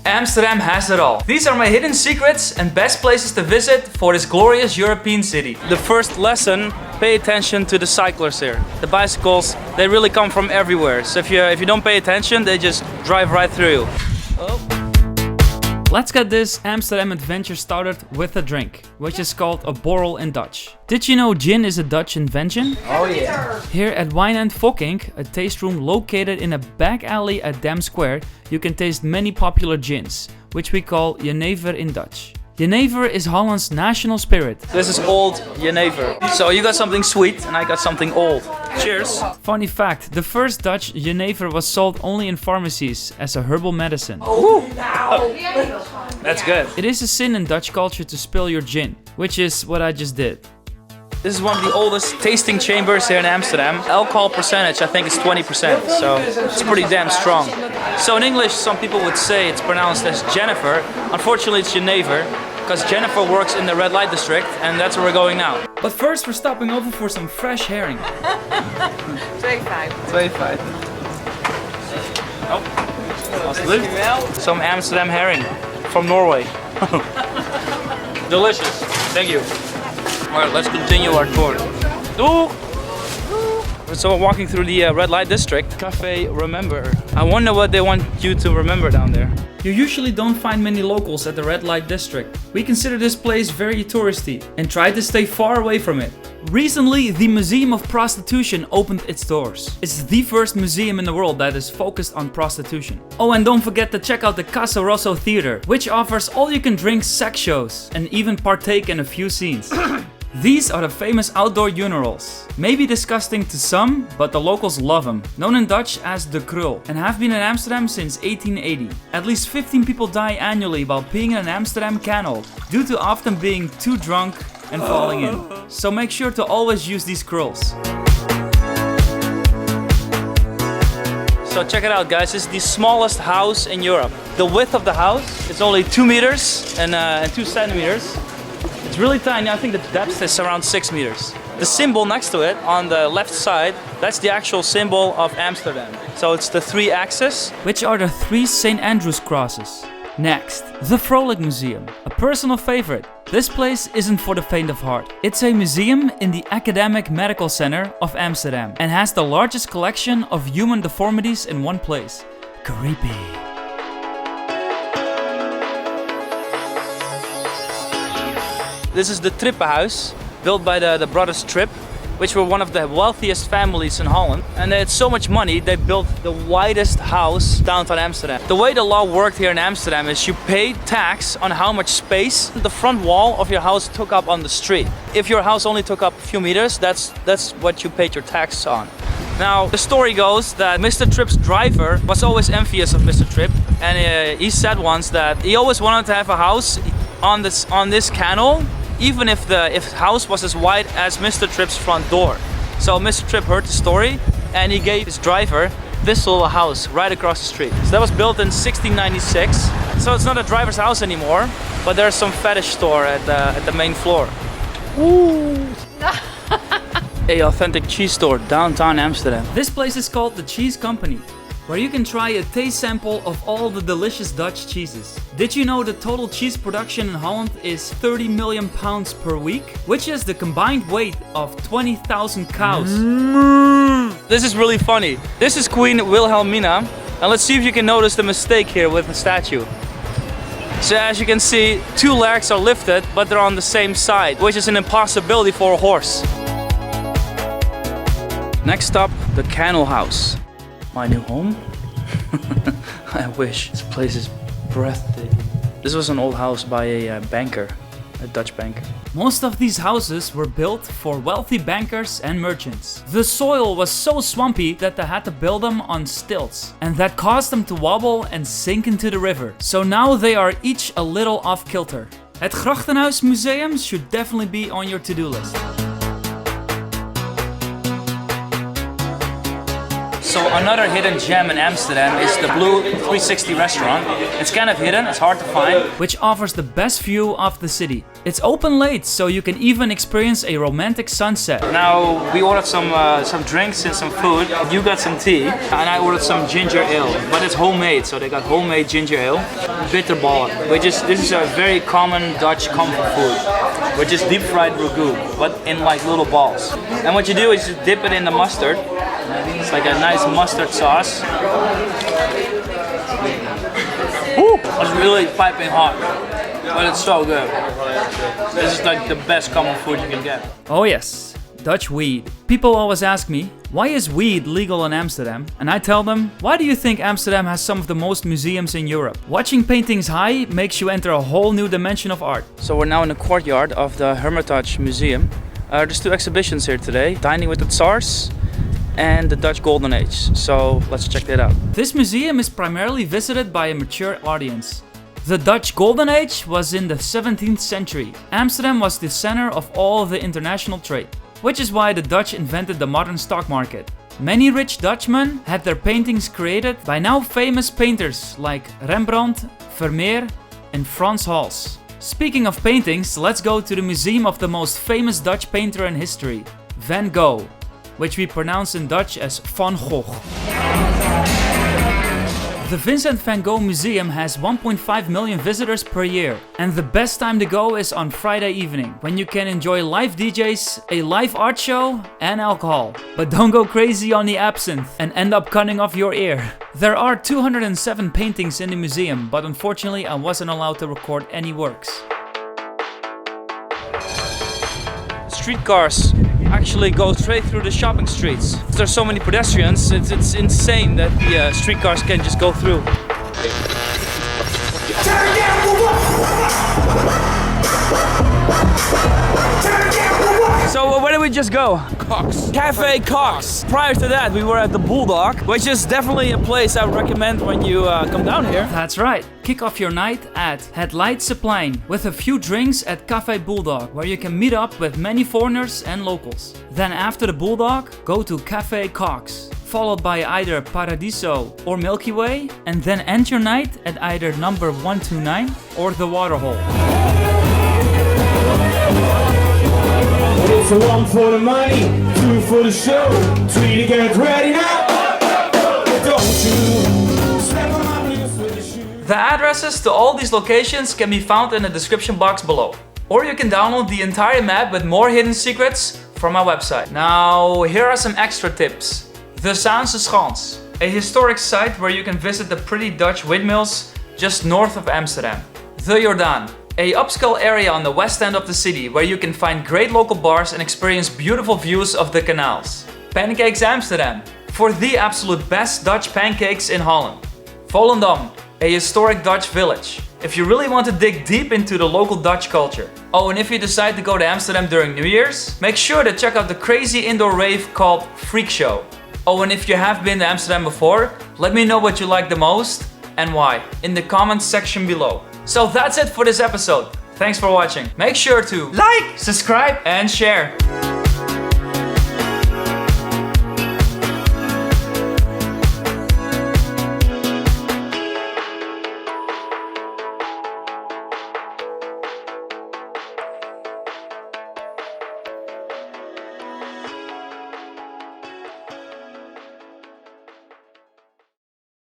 Amsterdam has it all. These are my hidden secrets and best places to visit for this glorious European city. The first lesson, pay attention to the cyclists here. The bicycles, they really come from everywhere. So if you don't pay attention, they just drive right through you. Oh. Let's get this Amsterdam adventure started with a drink, which is called a borrel in Dutch. Did you know gin is a Dutch invention? Oh yeah. Here at Wine and Fokink, a taste room located in a back alley at Dam Square, you can taste many popular gins, which we call Jenever in Dutch. Jenever is Holland's national spirit. This is old Jenever. So you got something sweet and I got something old. Cheers. Funny fact, the first Dutch Jenever was sold only in pharmacies as a herbal medicine. Oh, that's good. It is a sin in Dutch culture to spill your gin, which is what I just did. This is one of the oldest tasting chambers here in Amsterdam. Alcohol percentage, I think, is 20%, so it's pretty damn strong. So in English, some people would say it's pronounced as Jennifer. Unfortunately, it's Jenever, because Jennifer works in the red light district, and that's where we're going now. But first, we're stopping over for some fresh herring. 2,5. 2,5. Oh, alsjeblieft. Some Amsterdam herring from Norway. Delicious. Thank you. Alright, let's continue our tour. Ooh. So we're walking through the red light district. Cafe Remember. I wonder what they want you to remember down there. You usually don't find many locals at the red light district. We consider this place very touristy and try to stay far away from it. Recently, the Museum of Prostitution opened its doors. It's the first museum in the world that is focused on prostitution. Oh, and don't forget to check out the Casa Rosso Theater, which offers all-you-can-drink sex shows and even partake in a few scenes. These are the famous outdoor urinals. Maybe disgusting to some, but the locals love them. Known in Dutch as de krul, and have been in Amsterdam since 1880. At least 15 people die annually while peeing in an Amsterdam canal, due to often being too drunk and falling in. So make sure to always use these kruls. So check it out, guys. This is the smallest house in Europe. The width of the house is only 2 meters and 2 centimeters. It's really tiny. I think the depth is around 6 meters. The symbol next to it on the left side, that's the actual symbol of Amsterdam. So it's the 3 axes, which are the 3 St. Andrew's crosses. Next, the Vrolijk Museum, a personal favorite. This place isn't for the faint of heart. It's a museum in the Academic Medical Center of Amsterdam and has the largest collection of human deformities in one place. Creepy. This is the Trippenhuis, built by the brothers Tripp, which were one of the wealthiest families in Holland. And they had so much money, they built the widest house downtown Amsterdam. The way the law worked here in Amsterdam is you paid tax on how much space the front wall of your house took up on the street. If your house only took up a few meters, that's what you paid your tax on. Now, the story goes that Mr. Tripp's driver was always envious of Mr. Tripp, and he said once that he always wanted to have a house on this canal, even if the house was as wide as Mr. Tripp's front door. So Mr. Tripp heard the story and he gave his driver this little house right across the street. So that was built in 1696. So it's not a driver's house anymore, but there's some fetish store at the main floor. Ooh. A authentic cheese store downtown Amsterdam. This place is called the Cheese Company, where you can try a taste sample of all the delicious Dutch cheeses. Did you know the total cheese production in Holland is 30 million pounds per week? Which is the combined weight of 20,000 cows. This is really funny. This is Queen Wilhelmina, and let's see if you can notice the mistake here with the statue. So as you can see, 2 legs are lifted, but they're on the same side, which is an impossibility for a horse. Next up, the Canal House. My new home? I wish. This place is breathtaking. This was an old house by a banker, a Dutch banker. Most of these houses were built for wealthy bankers and merchants. The soil was so swampy that they had to build them on stilts, and that caused them to wobble and sink into the river. So now they are each a little off kilter. Het Grachtenhuis Museum should definitely be on your to-do list. So another hidden gem in Amsterdam is the Blue 360 restaurant. It's kind of hidden, it's hard to find, which offers the best view of the city. It's open late, so you can even experience a romantic sunset. Now we ordered some drinks and some food. You got some tea, and I ordered some ginger ale, but it's homemade, so they got homemade ginger ale. Bitterballen, this is a very common Dutch comfort food, which is deep fried ragu, but in like little balls. And what you do is you dip it in the mustard. It's like a nice mustard sauce. Woo! It's really piping hot, but it's so good. This is like the best common food you can get. Oh yes, Dutch weed. People always ask me, why is weed legal in Amsterdam? And I tell them, why do you think Amsterdam has some of the most museums in Europe? Watching paintings high makes you enter a whole new dimension of art. So we're now in the courtyard of the Hermitage Museum. There's two exhibitions here today, Dining with the Tsars and the Dutch Golden Age. So let's check that out. This museum is primarily visited by a mature audience. The Dutch Golden Age was in the 17th century. Amsterdam was the center of all the international trade, which is why the Dutch invented the modern stock market. Many rich Dutchmen had their paintings created by now famous painters like Rembrandt, Vermeer and Frans Hals. Speaking of paintings, let's go to the museum of the most famous Dutch painter in history, Van Gogh, which we pronounce in Dutch as Van Gogh. The Vincent van Gogh Museum has 1.5 million visitors per year, and the best time to go is on Friday evening, when you can enjoy live DJs, a live art show and alcohol. But don't go crazy on the absinthe and end up cutting off your ear. There are 207 paintings in the museum, but unfortunately I wasn't allowed to record any works. Streetcars actually go straight through the shopping streets. There's so many pedestrians, it's insane that the streetcars can just go through. So where did we just go? Cox. Cafe Cox. Prior to that, we were at the Bulldog, which is definitely a place I would recommend when you come down here. That's right. Kick off your night at Het Leidseplein with a few drinks at Cafe Bulldog, where you can meet up with many foreigners and locals. Then after the Bulldog, go to Cafe Cox, followed by either Paradiso or Milky Way, and then end your night at either number 129 or the Waterhole. It's a 1 for the money, 2 for the show, 3 to get ready now. Don't you step on my blues with the shoes. The addresses to all these locations can be found in the description box below. Or you can download the entire map with more hidden secrets from my website. Now, here are some extra tips. The Zaanse Schans, a historic site where you can visit the pretty Dutch windmills just north of Amsterdam. The Jordaan, a upscale area on the west end of the city where you can find great local bars and experience beautiful views of the canals. Pancakes Amsterdam, for the absolute best Dutch pancakes in Holland. Volendam, a historic Dutch village, if you really want to dig deep into the local Dutch culture. Oh, and if you decide to go to Amsterdam during New Year's, make sure to check out the crazy indoor rave called Freak Show. Oh, and if you have been to Amsterdam before, let me know what you like the most and why in the comments section below. So that's it for this episode. Thanks for watching. Make sure to like, subscribe and share.